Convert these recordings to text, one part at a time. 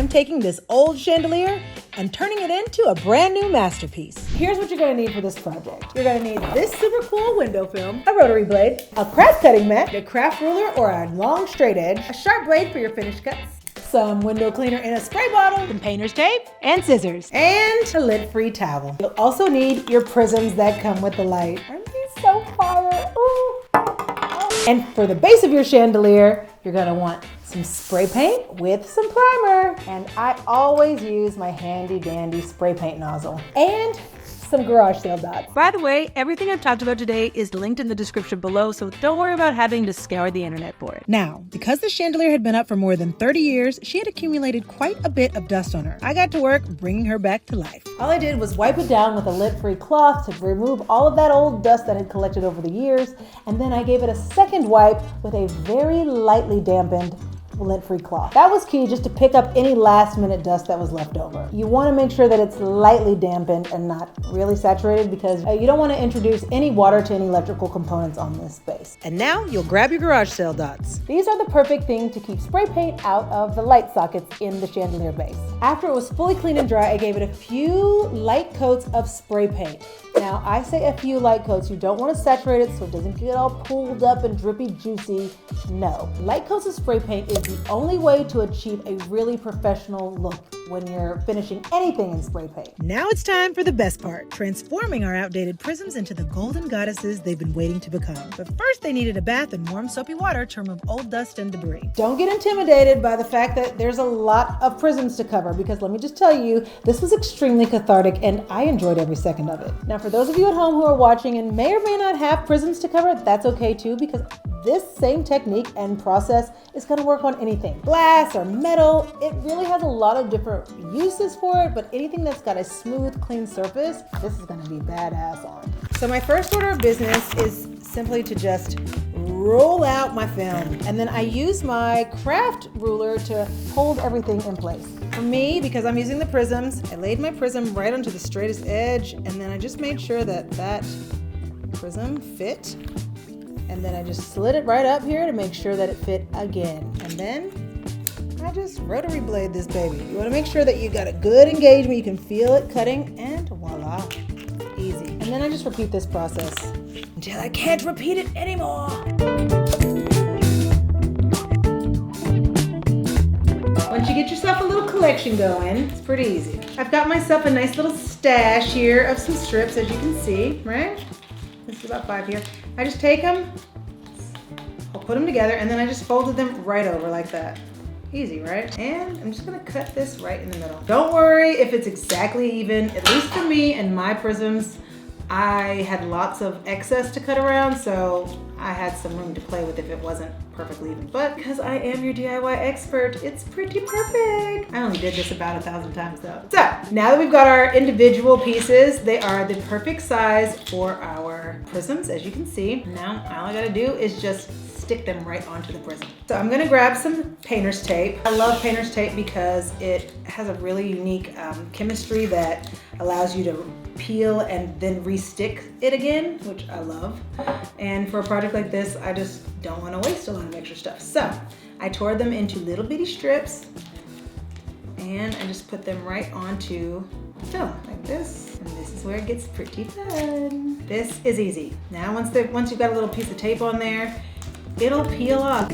I'm taking this old chandelier and turning it into a brand new masterpiece. Here's what you're gonna need for this project. You're gonna need this super cool window film, a rotary blade, a craft cutting mat, a craft ruler or a long straight edge, a sharp blade for your finished cuts, some window cleaner in a spray bottle, some painter's tape, and scissors, and a lid-free towel. You'll also need your prisms that come with the light. Aren't these so fire? Ooh. And for the base of your chandelier, you're gonna want some spray paint with some primer. And I always use my handy dandy spray paint nozzle and some garage sale dots. By the way, everything I've talked about today is linked in the description below, so don't worry about having to scour the internet for it. Now, because the chandelier had been up for more than 30 years, she had accumulated quite a bit of dust on her. I got to work bringing her back to life. All I did was wipe it down with a lint-free cloth to remove all of that old dust that had collected over the years, and then I gave it a second wipe with a very lightly dampened lint-free cloth. That was key, just to pick up any last-minute dust that was left over. You want to make sure that it's lightly dampened and not really saturated, because you don't want to introduce any water to any electrical components on this space. And now you'll grab your garage sale dots. These are the perfect thing to keep spray paint out of the light sockets in the chandelier base. After it was fully clean and dry, I gave it a few light coats of spray paint. Now, I say a few light coats. You don't want to saturate it so it doesn't get all pooled up and drippy juicy. No. Light coats of spray paint is the only way to achieve a really professional look when you're finishing anything in spray paint. Now it's time for the best part, transforming our outdated prisms into the golden goddesses they've been waiting to become. But first, they needed a bath in warm soapy water to remove old dust and debris. Don't get intimidated by the fact that there's a lot of prisms to cover, because let me just tell you, this was extremely cathartic and I enjoyed every second of it. Now, for those of you at home who are watching and may or may not have prisms to cover, that's okay too, because this same technique and process is going to work on anything. Glass or metal, it really has a lot of different uses for it, but anything that's got a smooth, clean surface, this is going to be badass on. So my first order of business is simply to just roll out my film, and then I use my craft ruler to hold everything in place. For me, because I'm using the prisms, I laid my prism right onto the straightest edge, and then I just made sure that that prism fit. And then I just slid it right up here to make sure that it fit again. And then I just rotary blade this baby. You want to make sure that you got a good engagement. You can feel it cutting, and voila, easy. And then I just repeat this process until I can't repeat it anymore. Once you get yourself a little collection going, it's pretty easy. I've got myself a nice little stash here of some strips, as you can see, right? This is about 5 here. I just take them, I'll put them together, and then I just folded them right over like that. Easy, right? And I'm just gonna cut this right in the middle. Don't worry if it's exactly even. At least for me and my prisms, I had lots of excess to cut around, so I had some room to play with if it wasn't perfectly even. But because I am your DIY expert, it's pretty perfect. I only did this about 1,000 times though. So now that we've got our individual pieces, they are the perfect size for our prisms, as you can see. Now all I gotta do is just stick them right onto the prism. So I'm gonna grab some painter's tape. I love painter's tape because it has a really unique chemistry that allows you to peel and then re-stick it again, which I love. And for a project like this, I just don't want to waste a lot of extra stuff. So I tore them into little bitty strips, and I just put them right onto film like this. And this is where it gets pretty fun. This is easy. Now once you've got a little piece of tape on there, it'll peel off.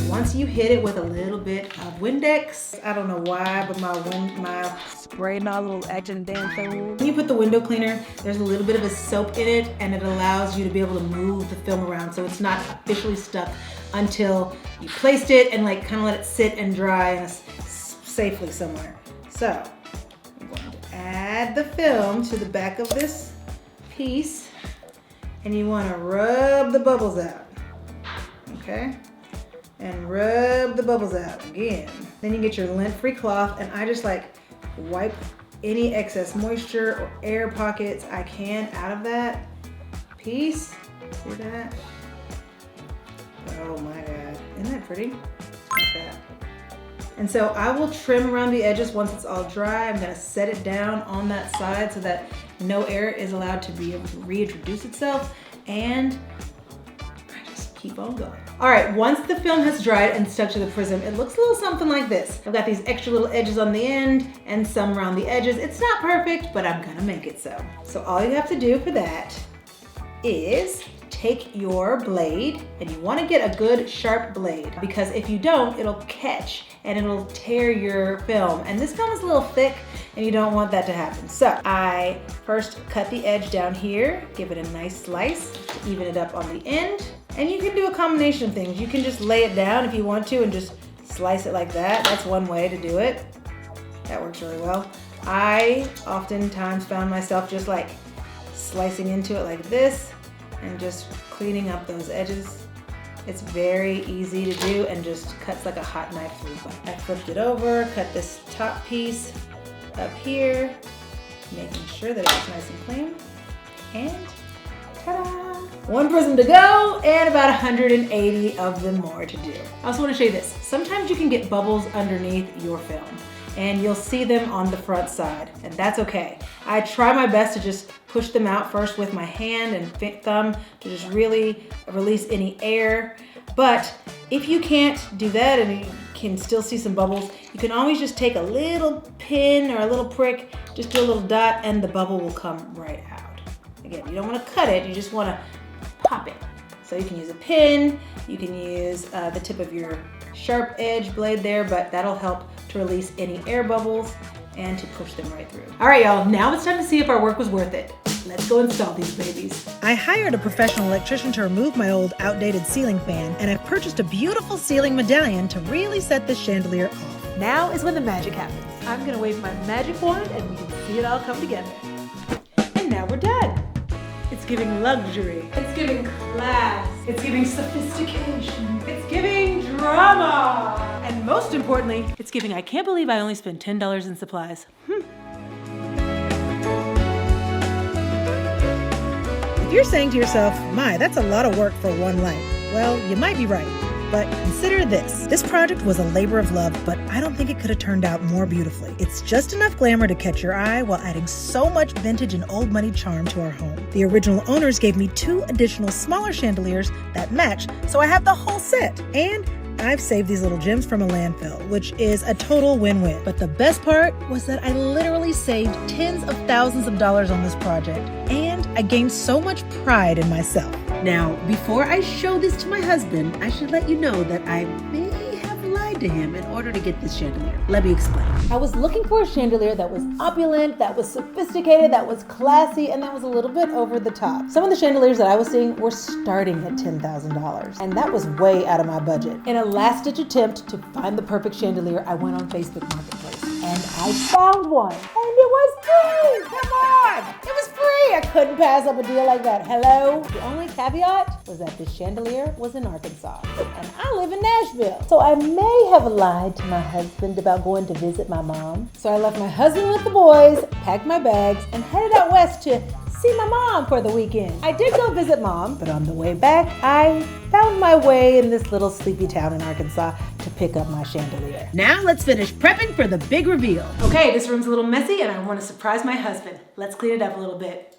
Once you hit it with a little bit of Windex, I don't know why, but my spray nozzle acting damn fool. When you put the window cleaner, there's a little bit of a soap in it, and it allows you to be able to move the film around so it's not officially stuck until you placed it and like kind of let it sit and dry safely somewhere. So I'm going to add the film to the back of this piece, and you want to rub the bubbles out, okay? And rub the bubbles out again. Then you get your lint-free cloth, and I just like wipe any excess moisture or air pockets I can out of that piece. See that? Oh my God, isn't that pretty? Like that. And so I will trim around the edges once it's all dry. I'm gonna set it down on that side so that no air is allowed to be able to reintroduce itself, and I just keep on going. All right, once the film has dried and stuck to the prism, it looks a little something like this. I've got these extra little edges on the end and some around the edges. It's not perfect, but I'm gonna make it so. So all you have to do for that is take your blade, and you wanna get a good sharp blade, because if you don't, it'll catch and it'll tear your film. And this film is a little thick and you don't want that to happen. So I first cut the edge down here, give it a nice slice to even it up on the end. And you can do a combination of things. You can just lay it down if you want to and just slice it like that. That's one way to do it. That works really well. I oftentimes found myself just like slicing into it like this and just cleaning up those edges. It's very easy to do and just cuts like a hot knife through. I flipped it over, cut this top piece up here, making sure that it's nice and clean. And ta-da! One prism to go and about 180 of them more to do. I also want to show you this. Sometimes you can get bubbles underneath your film and you'll see them on the front side, and that's okay. I try my best to just push them out first with my hand and thumb to just really release any air. But if you can't do that and you can still see some bubbles, you can always just take a little pin or a little prick, just do a little dot, and the bubble will come right out. Again, you don't want to cut it, you just want to pop it. So you can use a pin, you can use the tip of your sharp edge blade there, but that'll help to release any air bubbles and to push them right through. All right, y'all, now it's time to see if our work was worth it. Let's go install these babies. I hired a professional electrician to remove my old outdated ceiling fan, and I've purchased a beautiful ceiling medallion to really set this chandelier off. Now is when the magic happens. I'm gonna wave my magic wand and we can see it all come together. And now we're done. It's giving luxury. It's giving class. It's giving sophistication. It's giving drama. And most importantly, it's giving, I can't believe I only spent $10 in supplies. If you're saying to yourself, my, that's a lot of work for one light. Well, you might be right. But consider this. This project was a labor of love, but I don't think it could have turned out more beautifully. It's just enough glamour to catch your eye while adding so much vintage and old money charm to our home. The original owners gave me 2 additional smaller chandeliers that match, so I have the whole set. And I've saved these little gems from a landfill, which is a total win-win. But the best part was that I literally saved tens of thousands of dollars on this project, and I gained so much pride in myself. Now, before I show this to my husband, I should let you know that I may have lied to him in order to get this chandelier. Let me explain. I was looking for a chandelier that was opulent, that was sophisticated, that was classy, and that was a little bit over the top. Some of the chandeliers that I was seeing were starting at $10,000, and that was way out of my budget. In a last-ditch attempt to find the perfect chandelier, I went on Facebook Marketplace, and I found one, and it was free! Come on! It was free! I couldn't pass up a deal like that. Hello? The only caveat was that this chandelier was in Arkansas, and I live in Nashville. So I may have lied to my husband about going to visit my mom. So I left my husband with the boys, packed my bags, and headed out west to see my mom for the weekend. I did go visit mom, but on the way back, I found my way in this little sleepy town in Arkansas to pick up my chandelier. Now let's finish prepping for the big reveal. Okay, this room's a little messy and I want to surprise my husband. Let's clean it up a little bit.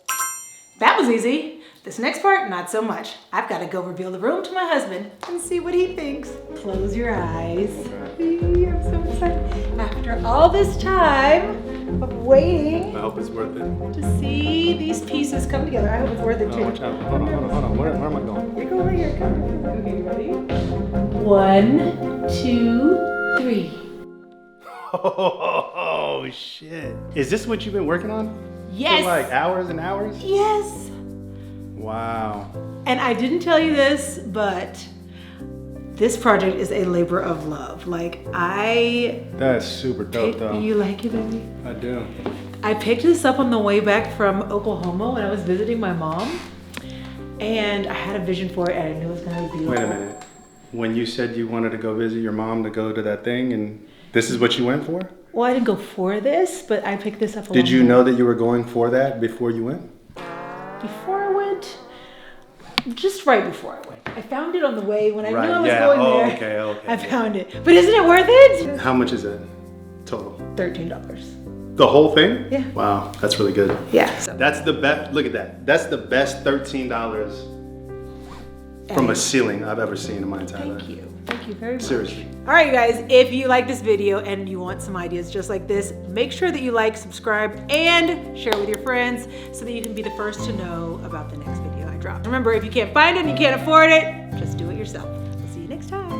That was easy. This next part, not so much. I've got to go reveal the room to my husband and see what he thinks. Close your eyes. I'm so excited. After all this time of waiting, I hope it's worth it. To see these pieces come together. I hope it's worth it too. Watch out. Hold on. Where am I going? You go right here. Come. Okay, you ready? 1, 2, 3. Oh, shit. Is this what you've been working on? Yes. For like hours and hours? Yes. Wow. And I didn't tell you this, but this project is a labor of love. Like That's super dope though. You like it, baby? I do. I picked this up on the way back from Oklahoma when I was visiting my mom. And I had a vision for it and I knew it was gonna be beautiful. Wait a minute. When you said you wanted to go visit your mom to go to that thing, and this is what you went for? Well, I didn't go for this, but I picked this up along Did you know that you were going for that before you went? Before I went? Just right before I went. I found it on the way when I knew I was yeah. going there. Okay. I found it. But isn't it worth it? How much is it total? $13. The whole thing? Yeah. Wow, that's really good. Yeah. So. That's the best, look at that. That's the best $13 from a ceiling I've ever seen in my entire life. Thank you. Thank you very much. Seriously. All right, you guys, if you like this video and you want some ideas just like this, make sure that you like, subscribe, and share with your friends so that you can be the first to know about the next video I drop. Remember, if you can't find it and you can't afford it, just do it yourself. We'll see you next time.